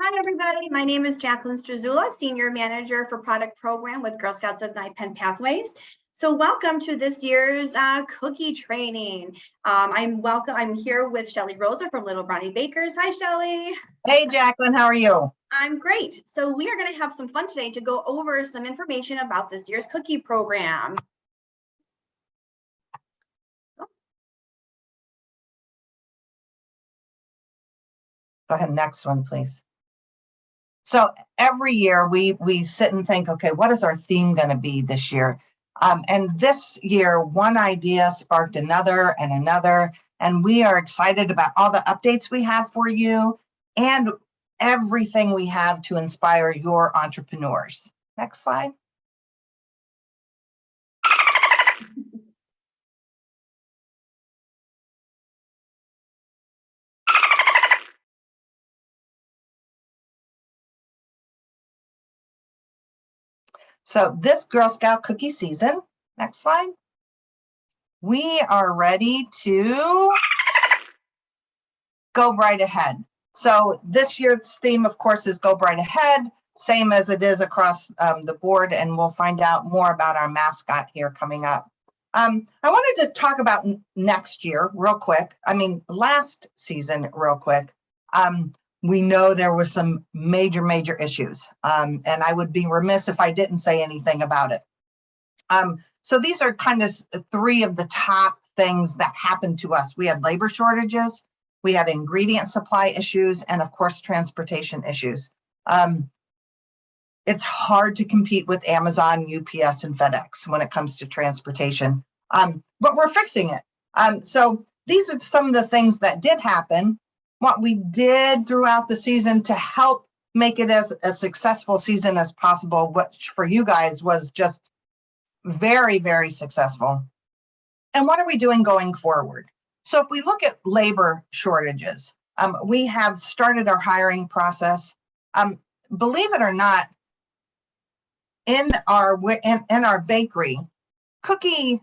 Hi, everybody. My name is Jacqueline Strazula, Senior Manager for Product Program with Girl Scouts of NYPENN Pathways. So welcome to this year's cookie training. I'm here with Shelly Rosa from Little Brownie Bakers. Hi, Shelly. Hey, Jacqueline, how are you? I'm great. So we are going to have some fun today to go over some information about this year's cookie program. Go ahead, next one, please. So every year we sit and think, okay, what is our theme going to be this year? And this year, one idea sparked another and another, and we are excited about all the updates we have for you and everything we have to inspire your entrepreneurs. Next slide. So this Girl Scout cookie season, next slide, we are ready to go right ahead. So this year's theme, of course, is go right ahead, same as it is across the board, and we'll find out more about our mascot here coming up. I wanted to talk about next year real quick. Last season real quick. We know there was some major issues, and I would be remiss if I didn't say anything about it. So these are kind of three of the top things that happened to us. We had labor shortages, we had ingredient supply issues, and of course, transportation issues. It's hard to compete with Amazon, UPS, and FedEx when it comes to transportation, but we're fixing it. So these are some of the things that did happen. What we did throughout the season to help make it as a successful season as possible, which for you guys was just very successful. And what are we doing going forward? So if we look at labor shortages, we have started our hiring process. Believe it or not, in our bakery, cookie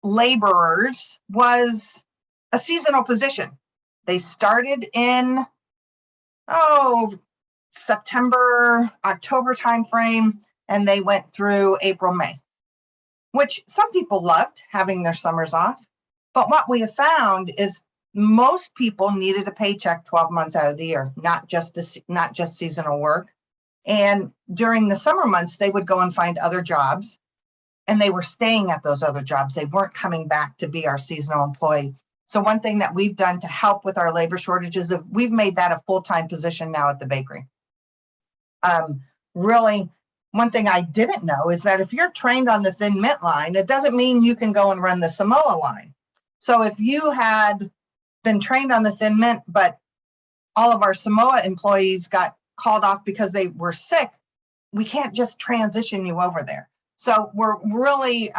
laborers was a seasonal position. They started in September, October timeframe, and they went through April, May, which some people loved having their summers off. But what we have found is most people needed a paycheck 12 months out of the year, not just seasonal work. And during the summer months, they would go and find other jobs, and they were staying at those other jobs. They weren't coming back to be our seasonal employee. So one thing that we've done to help with our labor shortages, we've made that a full-time position now at the bakery. Really, one thing I didn't know is that if you're trained on the thin mint line, it doesn't mean you can go and run the Samoa line. So if you had been trained on the thin mint, but all of our Samoa employees got called off because they were sick, we can't just transition you over there. So we're really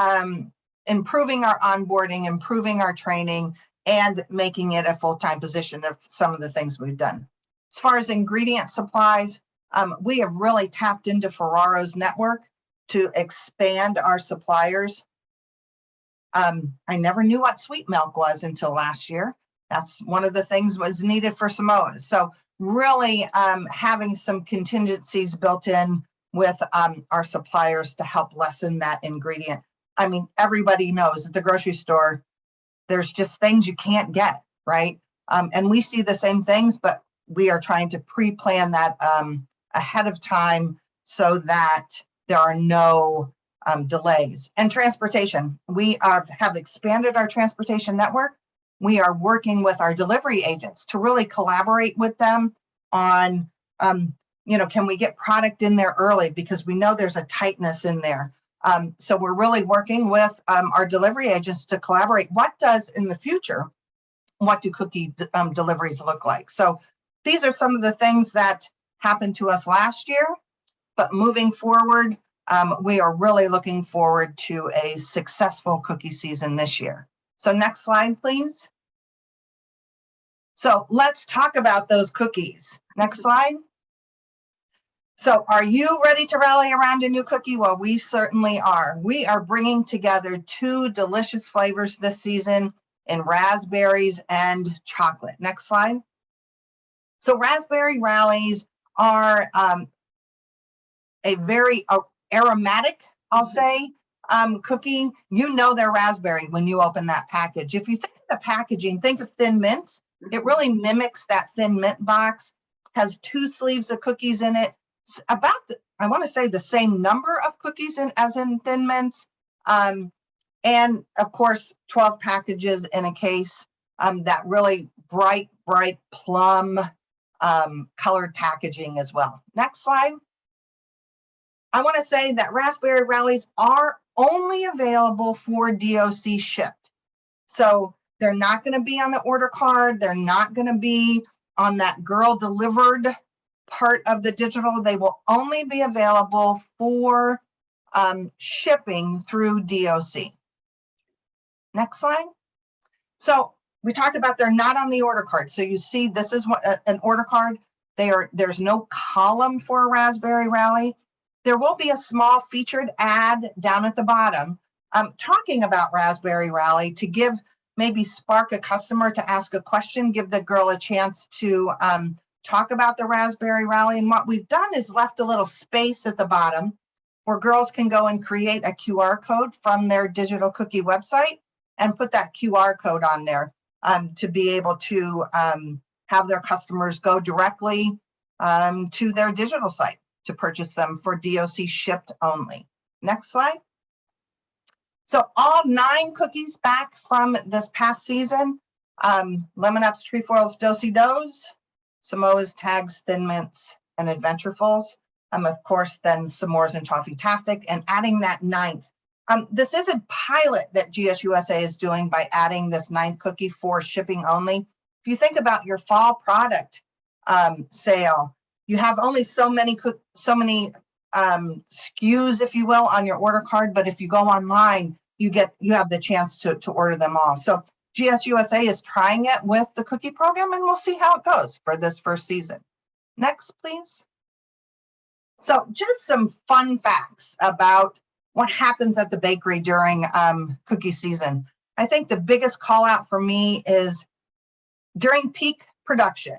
improving our onboarding, improving our training, and making it a full-time position of some of the things we've done. As far as ingredient supplies, we have really tapped into Ferraro's network to expand our suppliers. I never knew what sweet milk was until last year. That's one of the things was needed for Samoas. So really having some contingencies built in with our suppliers to help lessen that ingredient. Everybody knows at the grocery store, there's just things you can't get, right? And we see the same things, but we are trying to pre-plan that ahead of time so that there are no delays. And transportation, we have expanded our transportation network. We are working with our delivery agents to really collaborate with them on, can we get product in there early, because we know there's a tightness in there. So we're really working with our delivery agents to collaborate. What does in the future, what do cookie deliveries look like? So these are some of the things that happened to us last year, but moving forward, we are really looking forward to a successful cookie season this year. So next slide, please. So let's talk about those cookies. Next slide. So are you ready to rally around a new cookie? Well, we certainly are. We are bringing together two delicious flavors this season in raspberries and chocolate. Next slide. So raspberry rallies are a very aromatic, I'll say, cookie. You know they're raspberry when you open that package. If you think of the packaging, think of Thin Mints. It really mimics that Thin Mint box, has 2 sleeves of cookies in it. It's about, I want to say, the same number of cookies as in Thin Mints. And of course, 12 packages in a case, that really bright plum colored packaging as well. Next slide. I want to say that raspberry rallies are only available for DOC shipped. So they're not going to be on the order card. They're not going to be on that girl delivered part of the digital. They will only be available for shipping through DOC. Next slide. So we talked about they're not on the order card. So you see, this is what an order card. There's no column for a raspberry rally. There will be a small featured ad down at the bottom talking about raspberry rally to give, maybe spark a customer to ask a question, give the girl a chance to talk about the raspberry rally. And what we've done is left a little space at the bottom where girls can go and create a QR code from their digital cookie website and put that QR code on there to be able to have their customers go directly to their digital site to purchase them for DOC shipped only. Next slide. So all 9 cookies back from this past season, Lemon Ups, Trefoils, Do-si-dos, Samoas, Tags, Thin Mints, and Adventurefuls. Of course, then s'mores and Toffee-tastic, and adding that 9th. This is a pilot that GSUSA is doing by adding this 9th cookie for shipping only. If you think about your fall product sale, you have only so many SKUs, if you will, on your order card. But if you go online, you have the chance to order them all. So GSUSA is trying it with the cookie program, and we'll see how it goes for this first season. Next, please. So just some fun facts about what happens at the bakery during cookie season. I think the biggest call out for me is during peak production,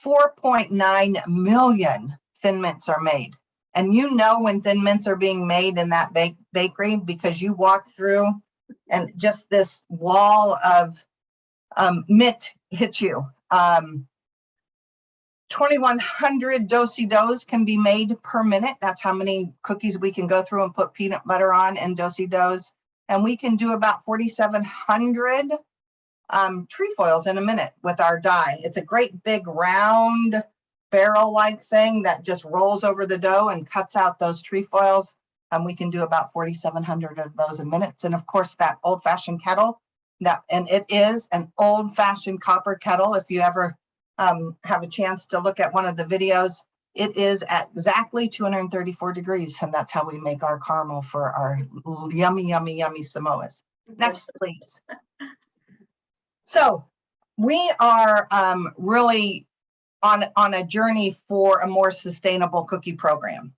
4.9 million Thin Mints are made. And you know when Thin Mints are being made in that bakery because you walk through and just this wall of mint hits you. 2,100 Do-si-dos can be made per minute. That's how many cookies we can go through and put peanut butter on in Do-si-dos. And we can do about 4,700 trefoils in a minute with our die. It's a great big round barrel-like thing that just rolls over the dough and cuts out those trefoils. And we can do about 4,700 of those a minute. And of course, that old-fashioned kettle, and it is an old-fashioned copper kettle. If you ever have a chance to look at one of the videos, it is at exactly 234 degrees, and that's how we make our caramel for our yummy Samoas. Next, please. So we are really on a journey for a more sustainable cookie program.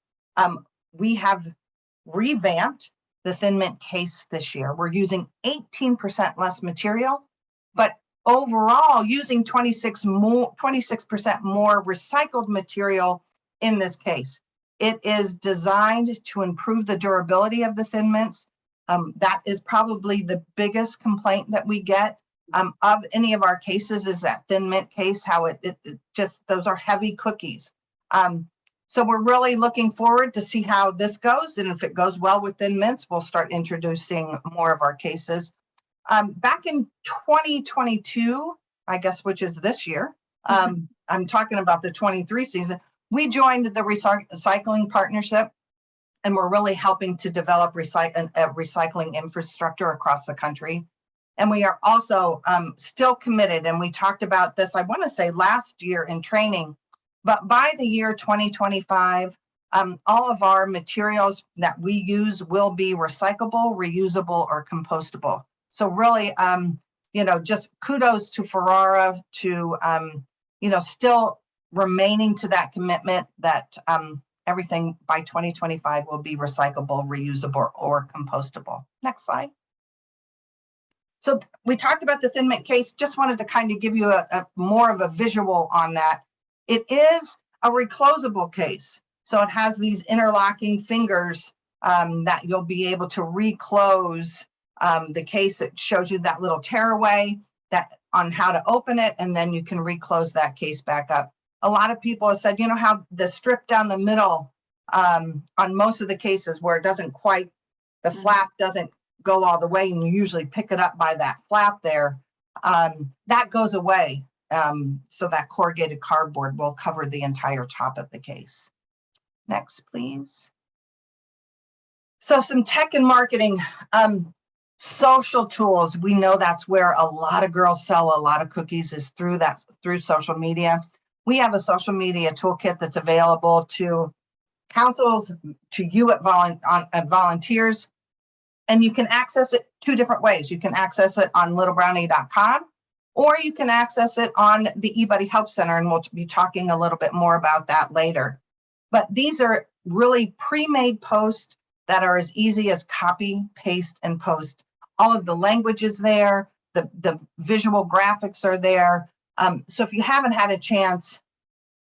We have revamped the Thin Mint case this year. We're using 18% less material, but overall using 26% more recycled material in this case. It is designed to improve the durability of the Thin Mints. That is probably the biggest complaint that we get of any of our cases is that Thin Mint case, how it just, those are heavy cookies. So we're really looking forward to see how this goes. And if it goes well with Thin Mints, we'll start introducing more of our cases. Back in 2022, I guess, which is this year, I'm talking about the 23 season, we joined the recycling partnership, and we're really helping to develop recycling infrastructure across the country. And we are also still committed, and we talked about this, I want to say last year in training, but by the year 2025, all of our materials that we use will be recyclable, reusable, or compostable. So really, you know, just kudos to Ferrara to, you know, still remaining to that commitment that everything by 2025 will be recyclable, reusable, or compostable. Next slide. So we talked about the Thin Mint case, just wanted to kind of give you a more of a visual on that. It is a reclosable case. So it has these interlocking fingers that you'll be able to reclose the case. It shows you that little tearaway on how to open it, and then you can reclose that case back up. A lot of people have said, you know how the strip down the middle on most of the cases where it doesn't quite, the flap doesn't go all the way, and you usually pick it up by that flap there, that goes away. So that corrugated cardboard will cover the entire top of the case. Next, please. So some tech and marketing, social tools. We know that's where a lot of girls sell a lot of cookies, is through social media. We have a social media toolkit that's available to councils, to you at volunteers, and you can access it two different ways. You can access it on littlebrownie.com, or you can access it on the eBuddy Help Center, and we'll be talking a little bit more about that later. But these are really pre-made posts that are as easy as copy, paste, and post. All of the language is there, the visual graphics are there. So if you haven't had a chance,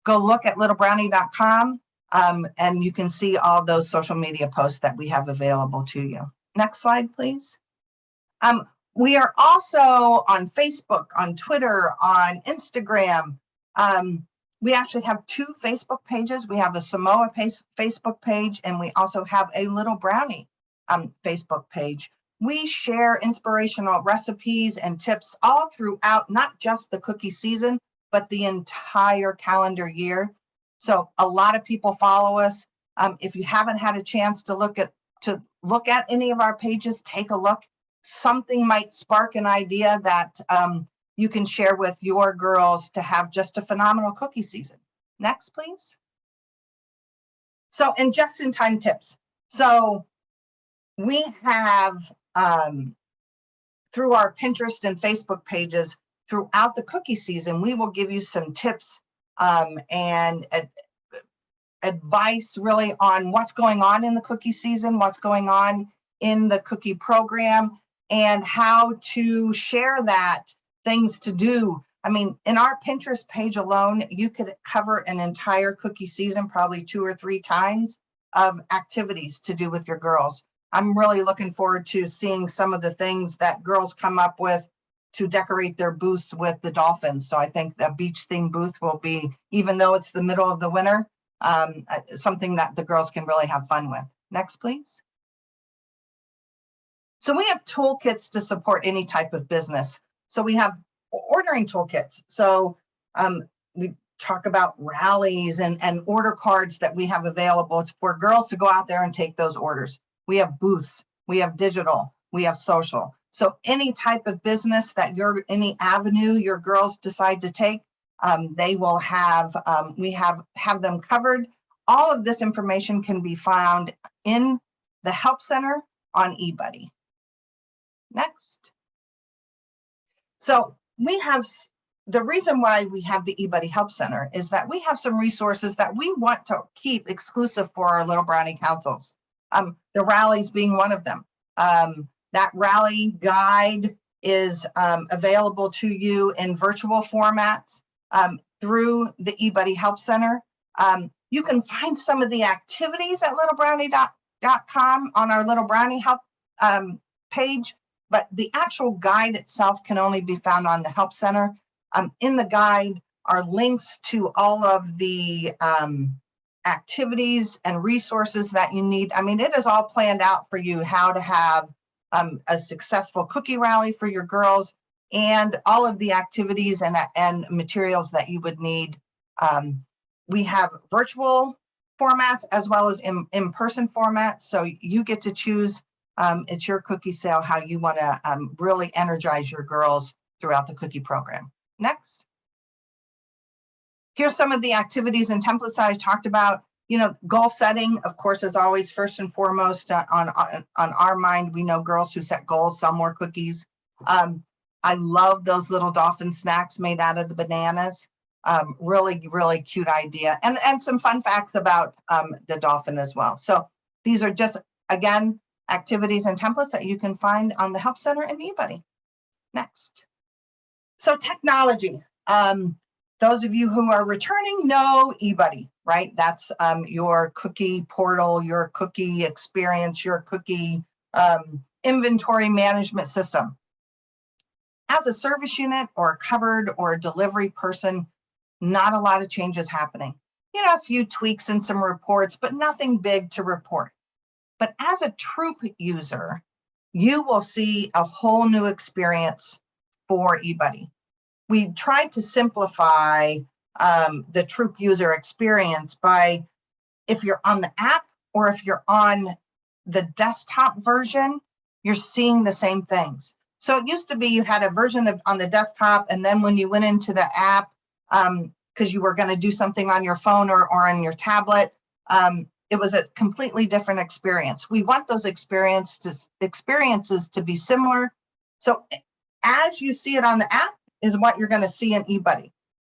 go look at littlebrownie.com, and you can see all those social media posts that we have available to you. Next slide, please. We are also on Facebook, on Twitter, on Instagram. We actually have two Facebook pages. We have a Samoa Facebook page, and we also have a Little Brownie Facebook page. We share inspirational recipes and tips all throughout, not just the cookie season, but the entire calendar year. So a lot of people follow us. If you haven't had a chance to look at any of our pages, take a look. Something might spark an idea that you can share with your girls to have just a phenomenal cookie season. Next, please. So, and just-in-time tips. So we have, through our Pinterest and Facebook pages, throughout the cookie season, we will give you some tips and advice really on what's going on in the cookie season, what's going on in the cookie program, and how to share that, things to do. I mean, in our Pinterest page alone, you could cover an entire cookie season, probably 2 or 3 times of activities to do with your girls. I'm really looking forward to seeing some of the things that girls come up with to decorate their booths with the dolphins. So I think the beach themed booth will be, even though it's the middle of the winter, something that the girls can really have fun with. Next, please. So we have toolkits to support any type of business. So we have ordering toolkits. So we talk about rallies and order cards that we have available for girls to go out there and take those orders. We have booths, we have digital, we have social. So any type of business that any avenue your girls decide to take, they will have, we have them covered. All of this information can be found in the Help Center on eBuddy. Next. So we have, the reason why we have the eBuddy Help Center is that we have some resources that we want to keep exclusive for our Little Brownie councils. The rallies being one of them. That rally guide is available to you in virtual formats through the eBuddy Help Center. You can find some of the activities at littlebrownie.com on our Little Brownie Help page, but the actual guide itself can only be found on the Help Center. In the guide are links to all of the activities and resources that you need. I mean, it is all planned out for you how to have a successful cookie rally for your girls, and all of the activities and materials that you would need. We have virtual formats as well as in-person formats, so you get to choose. It's your cookie sale how you want to really energize your girls throughout the cookie program. Next. Here's some of the activities and templates I talked about. You know, goal setting, of course, is always first and foremost on our mind. We know girls who set goals sell more cookies. I love those little dolphin snacks made out of the bananas. Really, really cute idea. And some fun facts about the dolphin as well. So these are just, again, activities and templates that you can find on the Help Center and eBuddy. Next. So technology. Those of you who are returning know eBuddy, right? That's your cookie portal, your cookie experience, your cookie inventory management system. As a service unit or a cupboard or a delivery person, not a lot of changes happening. You know, a few tweaks and some reports, but nothing big to report. But as a troop user, you will see a whole new experience for eBuddy. We tried to simplify the troop user experience by, if you're on the app or if you're on the desktop version, you're seeing the same things. So it used to be you had a version of on the desktop, and then when you went into the app, because you were going to do something on your phone or on your tablet, it was a completely different experience. We want those experiences to be similar. So as you see it on the app is what you're going to see in eBuddy.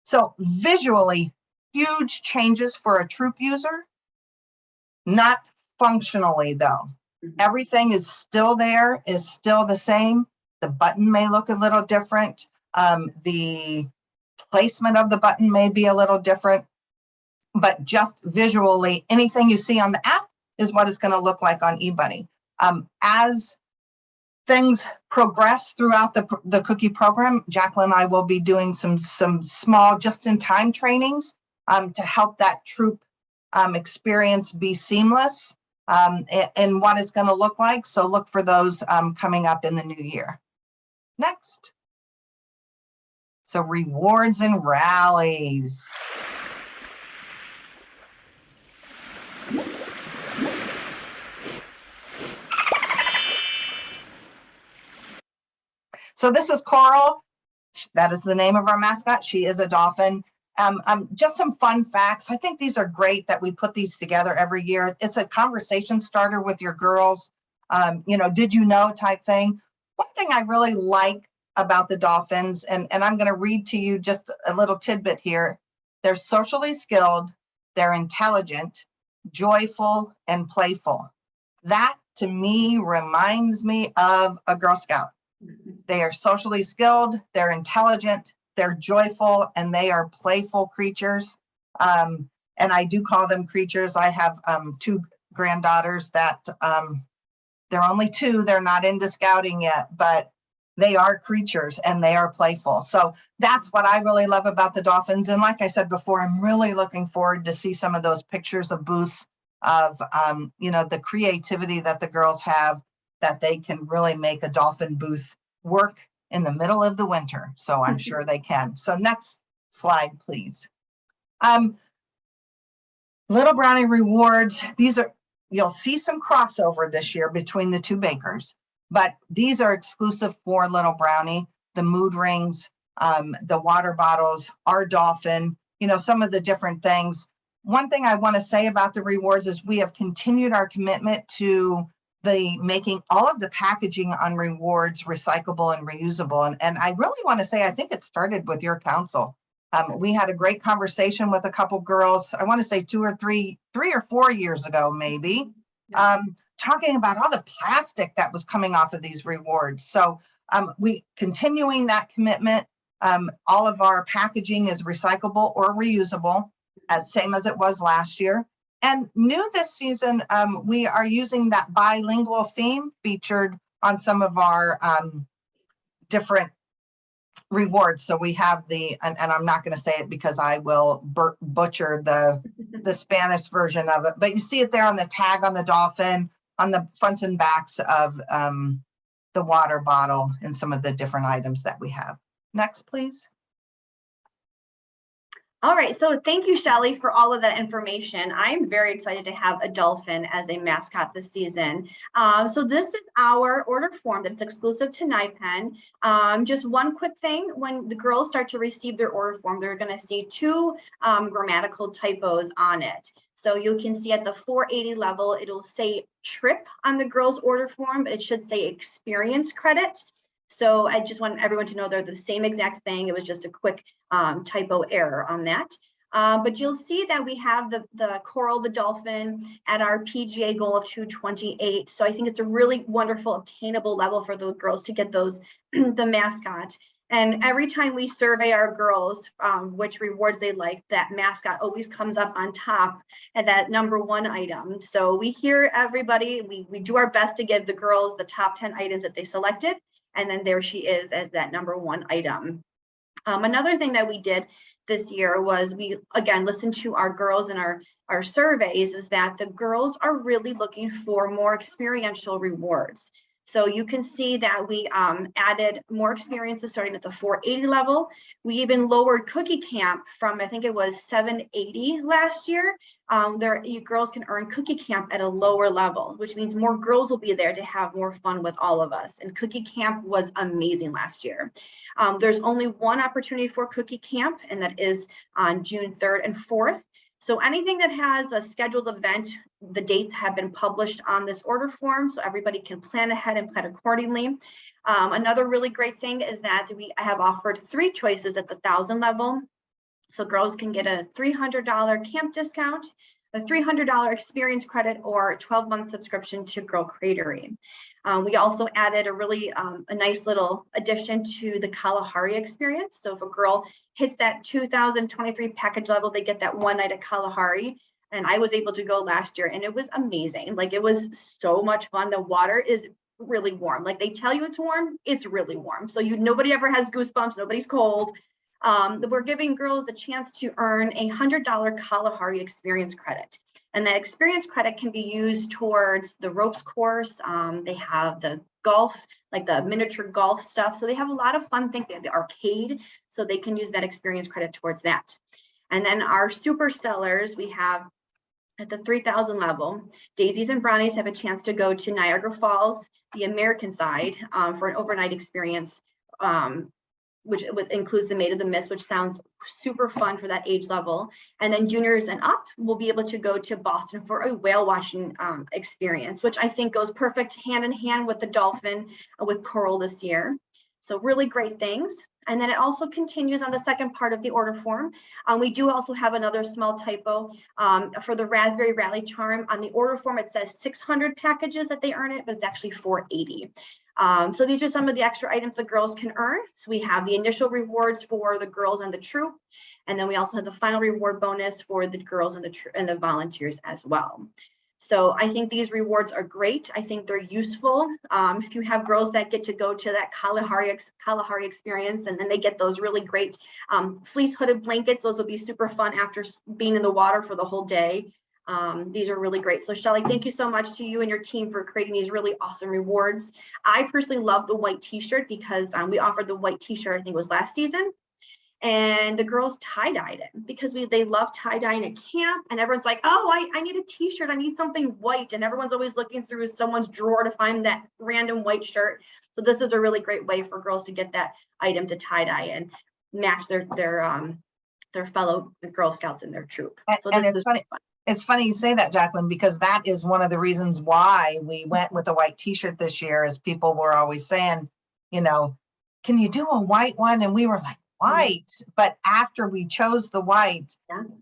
So visually, huge changes for a troop user, not functionally though. Everything is still there, is still the same. The button may look a little different. The placement of the button may be a little different, but just visually, anything you see on the app is what it's going to look like on eBuddy. As things progress throughout the cookie program, Jacqueline and I will be doing some small just-in-time trainings to help that troop experience be seamless and what it's going to look like. So look for those coming up in the new year. Next. So rewards and rallies. So this is Coral. That is the name of our mascot. She is a dolphin. Just some fun facts. I think these are great that we put these together every year. It's a conversation starter with your girls. You know, did you know type thing. One thing I really like about the dolphins, and I'm going to read to you just a little tidbit here. They're socially skilled, they're intelligent, joyful, and playful. That to me reminds me of a Girl Scout. They are socially skilled, they're intelligent, they're joyful, and they are playful creatures. And I do call them creatures. I have two granddaughters that they're only two, they're not into scouting yet, but they are creatures and they are playful. So that's what I really love about the dolphins. And like I said before, I'm really looking forward to see some of those pictures of booths of, you know, the creativity that the girls have, that they can really make a dolphin booth work in the middle of the winter. So I'm sure they can. So next slide, please. Little Brownie rewards. These are, you'll see some crossover this year between the two bakers, but these are exclusive for Little Brownie. The mood rings, the water bottles, our dolphin, you know, some of the different things. One thing I want to say about the rewards is we have continued our commitment to making all of the packaging on rewards recyclable and reusable. And I really want to say, I think it started with your council. We had a great conversation with a couple girls, I want to say 3 or 4 years ago, maybe, talking about all the plastic that was coming off of these rewards. So we continuing that commitment. All of our packaging is recyclable or reusable, same as it was last year. And new this season, we are using that bilingual theme featured on some of our different rewards. So we have and I'm not going to say it because I will butcher the Spanish version of it, but you see it there on the tag on the dolphin, on the fronts and backs of the water bottle and some of the different items that we have. Next, please. All right, so thank you, Shelley, for all of that information. I'm very excited to have a dolphin as a mascot this season. So this is our order form that's exclusive to NYPENN. Just one quick thing, when the girls start to receive their order form, they're gonna see 2 grammatical typos on it. So you can see at the 480 level, it'll say trip on the girls' order form, but it should say experience credit. So I just want everyone to know they're the same exact thing. It was just a quick typo error on that. But you'll see that we have the coral, the dolphin at our PGA goal of 228. So I think it's a really wonderful obtainable level for those girls to get those, the mascot. And every time we survey our girls, which rewards they like, that mascot always comes up on top at that #1 item. So we hear everybody, we do our best to give the girls the top 10 items that they selected. And then there she is as that #1 item. Another thing that we did this year was we, again, listened to our girls and our surveys, is that the girls are really looking for more experiential rewards. So you can see that we added more experiences starting at the 480 level. We even lowered Cookie Camp from, I think it was 780 last year. You girls can earn Cookie Camp at a lower level, which means more girls will be there to have more fun with all of us. And Cookie Camp was amazing last year. There's only one opportunity for Cookie Camp, and that is on June 3rd and 4th. So anything that has a scheduled event, the dates have been published on this order form, so everybody can plan ahead and plan accordingly. Another really great thing is that I have offered 3 choices at the 1,000 level. So girls can get a $300 camp discount, a $300 experience credit, or a 12-month subscription to Girl Cratery. We also added a really a nice little addition to the Kalahari experience. So if a girl hits that 2023 package level, they get that 1 night at Kalahari. And I was able to go last year, and it was amazing. Like, it was so much fun. The water is really warm. Like, they tell you it's warm, it's really warm. So nobody ever has goosebumps, nobody's cold. We're giving girls a chance to earn a $100 Kalahari experience credit. And that experience credit can be used towards the ropes course. They have the golf, like the miniature golf stuff. So they have a lot of fun things. They have the arcade, so they can use that experience credit towards that. And then our super sellers, we have at the 3,000 level, Daisies and Brownies have a chance to go to Niagara Falls, the American side, for an overnight experience, which includes the Maid of the Mist, which sounds super fun for that age level. And then juniors and up will be able to go to Boston for a whale watching experience, which I think goes perfect hand in hand with the dolphin with coral this year. So really great things. And then it also continues on the second part of the order form. We do also have another small typo for the Raspberry Rally Charm. On the order form, it says 600 packages that they earn it, but it's actually 480. So these are some of the extra items the girls can earn. So we have the initial rewards for the girls and the troop, and then we also have the final reward bonus for the girls and the volunteers as well. So I think these rewards are great. I think they're useful. If you have girls that get to go to that Kalahari experience, and then they get those really great fleece hooded blankets, those will be super fun after being in the water for the whole day. These are really great. So Shelly, thank you so much to you and your team for creating these really awesome rewards. I personally love the white t-shirt because we offered the white t-shirt, I think it was last season. And the girls tie-dyed it because they love tie-dyeing at camp, and everyone's like, oh, I need a t-shirt, I need something white, and everyone's always looking through someone's drawer to find that random white shirt. So this is a really great way for girls to get that item to tie-dye and match their fellow Girl Scouts in their troop. So and it's funny. It's funny you say that, Jacqueline, because that is one of the reasons why we went with a white t-shirt this year, is people were always saying, you know, can you do a white one? And we were like, white. But after we chose the white,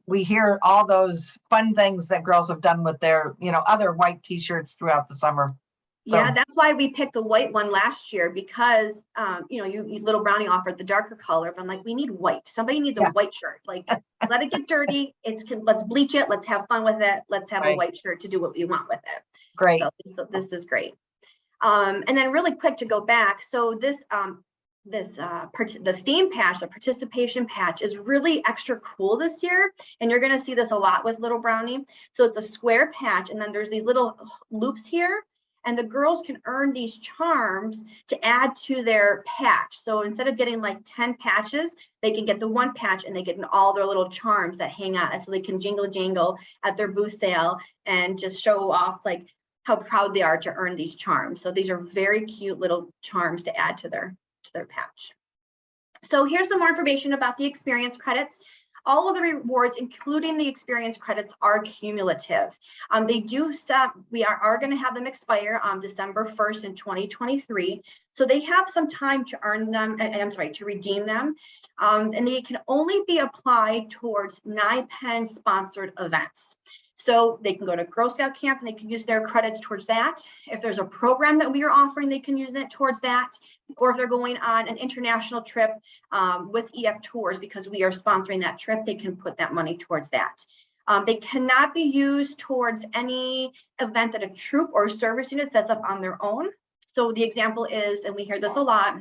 we hear all those fun things that girls have done with their, other white t-shirts throughout the summer. So. Yeah, that's why we picked the white one last year, because you Little Brownie offered the darker color, but I'm like, we need white. Somebody needs a white shirt. Like, let it get dirty. Let's bleach it. Let's have fun with it. Let's have a white shirt to do what we want with it. Great. So this is great. And then really quick to go back. So the theme patch, the participation patch, is really extra cool this year, and you're going to see this a lot with Little Brownie. So it's a square patch, and then there's these little loops here, and the girls can earn these charms to add to their patch. So instead of getting like 10 patches, they can get the 1 patch, and they get all their little charms that hang on, so they can jingle at their booth sale and just show off like how proud they are to earn these charms. So these are very cute little charms to add to their patch. So here's some more information about the experience credits. All of the rewards, including the experience credits, are cumulative. They do stop, we are going to have them expire on December 1st in 2023. So they have some time to earn them, to redeem them. And they can only be applied towards NYPENN sponsored events. So they can go to Girl Scout camp and they can use their credits towards that. If there's a program that we are offering, they can use it towards that. Or if they're going on an international trip with EF Tours, because we are sponsoring that trip, they can put that money towards that. They cannot be used towards any event that a troop or service unit sets up on their own. So the example is, and we hear this a lot,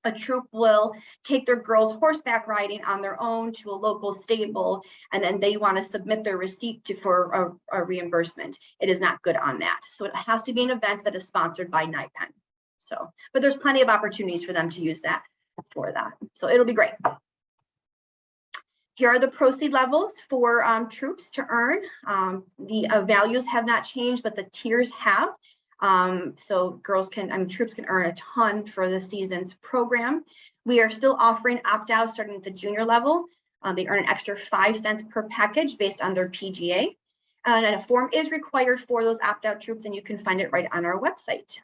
a troop will take their girls horseback riding on their own to a local stable, and then they want to submit their receipt for a reimbursement. It is not good on that. So it has to be an event that is sponsored by NYPENN. So, but there's plenty of opportunities for them to use that for that. So it'll be great. Here are the proceed levels for troops to earn. The values have not changed, but the tiers have. So troops can earn a ton for the season's program. We are still offering opt-out starting at the junior level. They earn an extra 5 cents per package based on their PGA. And a form is required for those opt-out troops, and you can find it right on our website.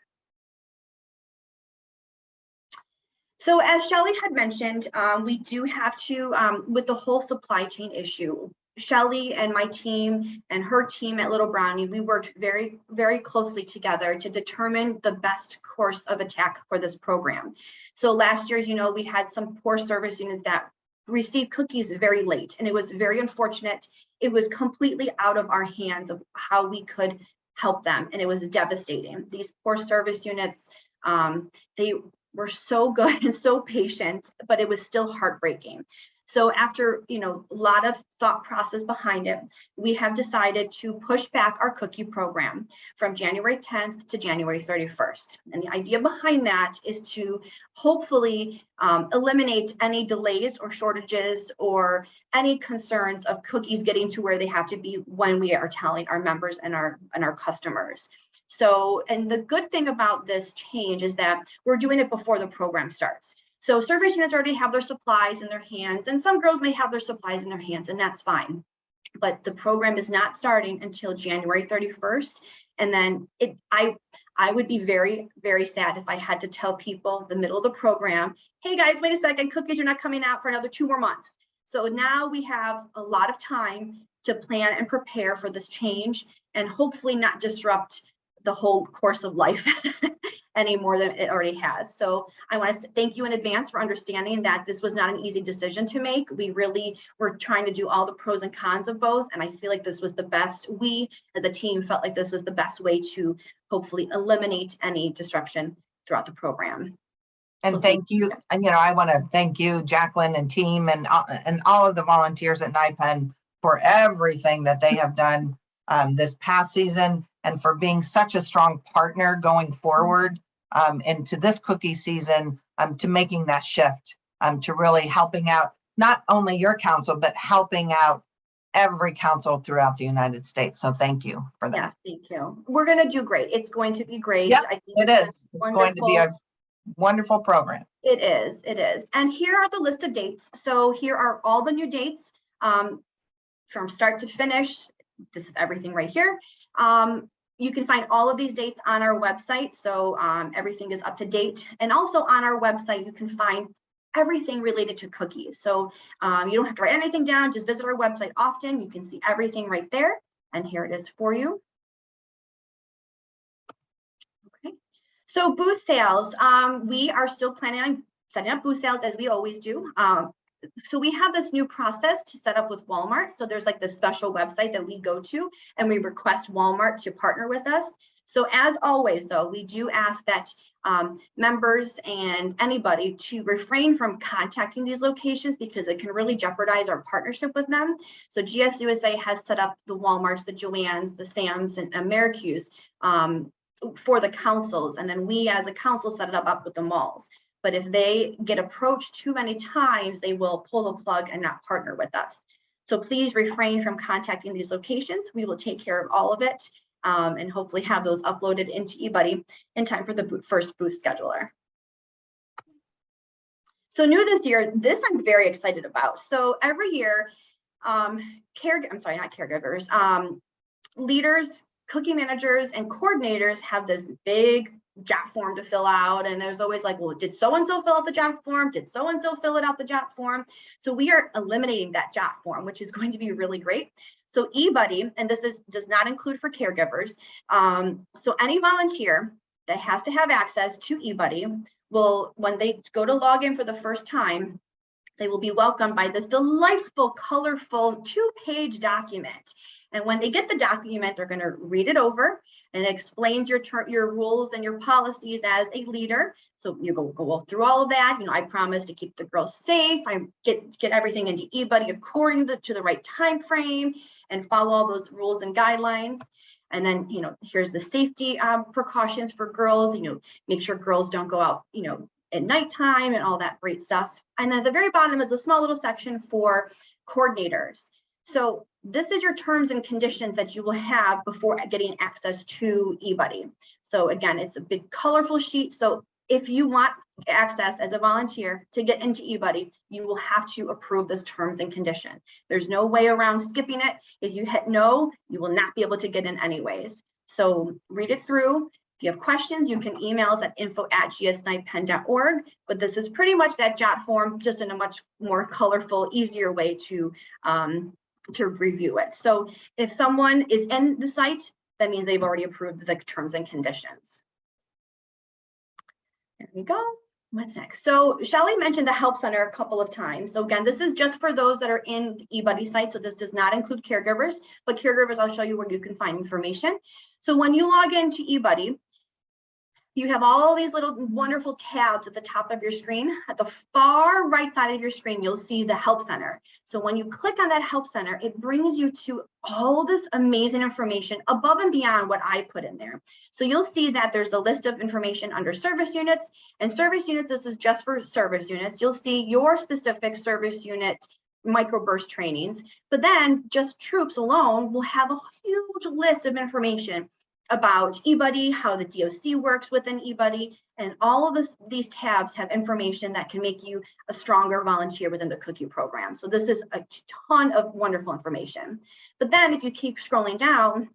So as Shelley had mentioned, we do have to, with the whole supply chain issue, Shelley and my team and her team at Little Brownie, we worked very, very closely together to determine the best course of attack for this program. So last year, as you know, we had some poor service units that received cookies very late, and it was very unfortunate. It was completely out of our hands of how we could help them, and it was devastating. These poor service units, they were so good and so patient, but it was still heartbreaking. So after, a lot of thought process behind it, we have decided to push back our cookie program from January 10th to January 31st. And the idea behind that is to hopefully eliminate any delays or shortages or any concerns of cookies getting to where they have to be when we are telling our members and our customers. So, and the good thing about this change is that we're doing it before the program starts. So service units already have their supplies in their hands, and some girls may have their supplies in their hands, and that's fine. But the program is not starting until January 31st. And then I would be very, very sad if I had to tell people the middle of the program, hey guys, wait a second, cookies are not coming out for another 2 more months. So now we have a lot of time to plan and prepare for this change and hopefully not disrupt the whole course of life any more than it already has. So I want to thank you in advance for understanding that this was not an easy decision to make. We really were trying to do all the pros and cons of both, and I feel like this was the best. We as a team felt like this was the best way to hopefully eliminate any disruption throughout the program. And So thank you. And I want to thank you, Jacqueline and team, and all of the volunteers at NYPENN for everything that they have done this past season, and for being such a strong partner going forward into this cookie season, to making that shift, to really helping out not only your council, but helping out every council throughout the United States. So thank you for that. Yes, thank you. We're going to do great. It's going to be great. Yep, I think it is. It's going to be a wonderful program. It is. It is. And here are the list of dates. So here are all the new dates from start to finish. This is everything right here. You can find all of these dates on our website. So everything is up to date. And also on our website, you can find everything related to cookies. So you don't have to write anything down, just visit our website often. You can see everything right there. And here it is for you. Okay. So booth sales, we are still planning on setting up booth sales as we always do. So we have this new process to set up with Walmart. So there's like this special website that we go to and we request Walmart to partner with us. So as always, though, we do ask that members and anybody to refrain from contacting these locations because it can really jeopardize our partnership with them. So GSUSA has set up the Walmarts, the Joann's, the Sam's, and Americues for the councils. And then we as a council set it up with the malls. But if they get approached too many times, they will pull the plug and not partner with us. So please refrain from contacting these locations. We will take care of all of it and hopefully have those uploaded into eBuddy in time for the first booth scheduler. So new this year, this I'm very excited about. So every year, leaders, cookie managers, and coordinators have this big JOT form to fill out. And there's always like, well, did so-and-so fill out the JOT form? Did so-and-so fill it out the JOT form? So we are eliminating that JOT form, which is going to be really great. So eBuddy, and this does not include for caregivers. So any volunteer that has to have access to eBuddy will, when they go to log in for the first time, they will be welcomed by this delightful, colorful 2-page document. And when they get the document, they're going to read it over, and it explains your rules and your policies as a leader. So you go through all of that. I promise to keep the girls safe. I get everything into eBuddy according to the right time frame and follow all those rules and guidelines. And then, here's the safety precautions for girls. Make sure girls don't go out, at nighttime and all that great stuff. And then at the very bottom is a small little section for coordinators. So this is your terms and conditions that you will have before getting access to eBuddy. So again, it's a big colorful sheet. So if you want access as a volunteer to get into eBuddy, you will have to approve this terms and conditions. There's no way around skipping it. If you hit no, you will not be able to get in anyways. So read it through. If you have questions, you can email us at info@gsnypen.org. But this is pretty much that JOT form, just in a much more colorful, easier way to review it. So if someone is in the site, that means they've already approved the terms and conditions. There we go. What's next? So Shelley mentioned the Help Center a couple of times. So again, this is just for those that are in the eBuddy site. So this does not include caregivers, but caregivers, I'll show you where you can find information. So when you log into eBuddy, you have all these little wonderful tabs at the top of your screen. At the far right side of your screen, you'll see the Help Center. So when you click on that Help Center, it brings you to all this amazing information above and beyond what I put in there. So you'll see that there's the list of information under service units, and service units, this is just for service units. You'll see your specific service unit microburst trainings, but then just troops alone will have a huge list of information about eBuddy, how the DOC works within eBuddy, and all of these tabs have information that can make you a stronger volunteer within the cookie program. So this is a ton of wonderful information. But then if you keep scrolling down,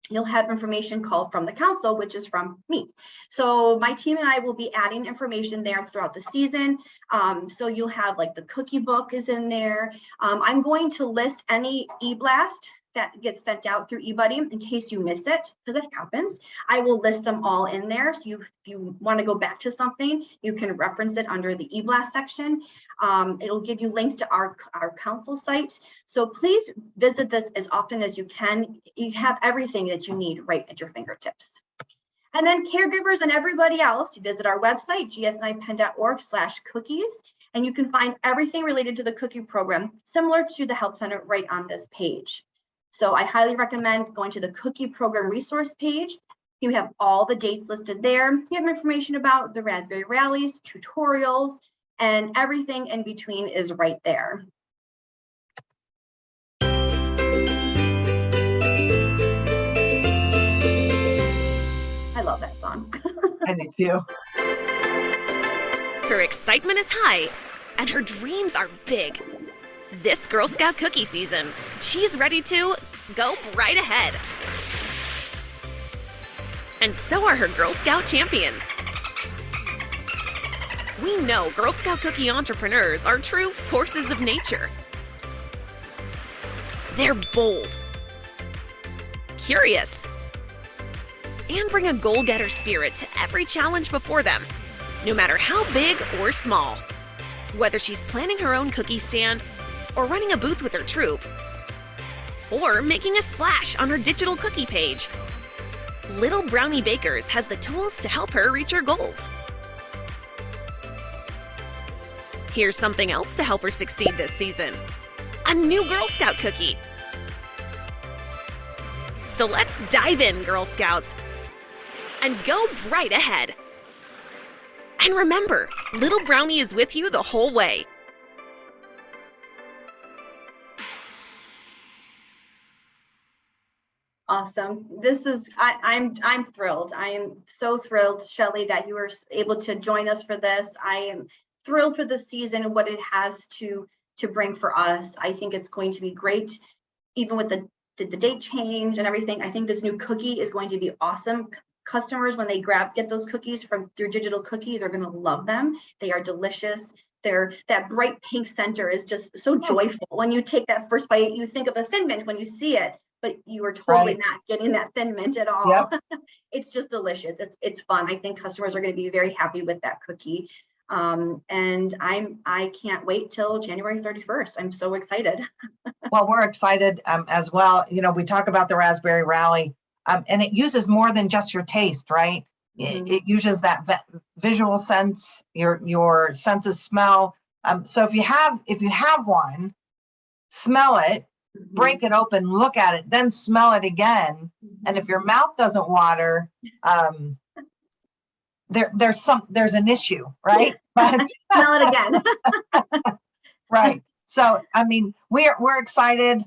you'll have information called from the council, which is from me. So my team and I will be adding information there throughout the season. So you'll have like the cookie book is in there. I'm going to list any e-blast that gets sent out through eBuddy in case you miss it, because it happens. I will list them all in there. So if you want to go back to something, you can reference it under the eBlast section. It'll give you links to our council site. So please visit this as often as you can. You have everything that you need right at your fingertips. And then caregivers and everybody else, you visit our website, gsnypen.org/cookies, and you can find everything related to the cookie program, similar to the Help Center right on this page. So I highly recommend going to the cookie program resource page. You have all the dates listed there. You have information about the Raspberry Rallies, tutorials, and everything in between is right there. I love that song. I do too. Her excitement is high, and her dreams are big. This Girl Scout cookie season, she's ready to go right ahead. And so are her Girl Scout champions. We know Girl Scout cookie entrepreneurs are true forces of nature. They're bold, curious, and bring a goal-getter spirit to every challenge before them, no matter how big or small. Whether she's planning her own cookie stand, or running a booth with her troop, or making a splash on her digital cookie page, Little Brownie Bakers has the tools to help her reach her goals. Here's something else to help her succeed this season: a new Girl Scout cookie. So let's dive in, Girl Scouts, and go right ahead. And remember, Little Brownie is with you the whole way. Awesome. This is, I'm thrilled. I am so thrilled, Shelley, that you were able to join us for this. I am thrilled for the season, what it has to bring for us. I think it's going to be great, even with the date change and everything. I think this new cookie is going to be awesome. Customers, when they get those cookies from through digital cookie, they're going to love them. They are delicious. That bright pink center is just so joyful. When you take that first bite, you think of a Thin Mint when you see it, but you are totally not getting that Thin Mint at all. Yep. It's just delicious. It's fun. I think customers are going to be very happy with that cookie. And I can't wait till January 31st. I'm so excited. Well, we're excited as well. You know, we talk about the Raspberry Rally, and it uses more than just your taste, right? It uses that visual sense, your sense of smell. So if you have one, smell it, break it open, look at it, then smell it again. And if your mouth doesn't water, there's an issue, right? But smell it again. right. So, I mean, we're excited.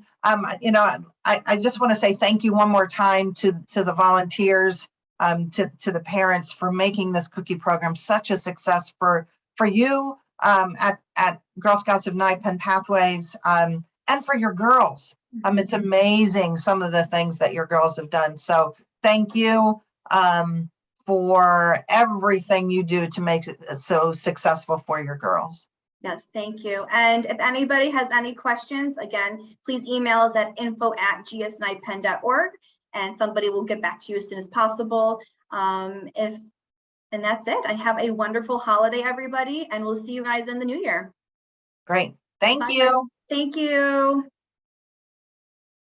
You know, I just want to say thank you one more time to the volunteers, to the parents for making this cookie program such a success for you at Girl Scouts of NYPENN Pathways, and for your girls. It's amazing some of the things that your girls have done. So thank you for everything you do to make it so successful for your girls. Yes, thank you. And if anybody has any questions, again, please email us at info@gsnypenn.org and somebody will get back to you as soon as possible. And that's it. I have a wonderful holiday, everybody, and we'll see you guys in the new year. Great. Thank Bye. you. Thank you.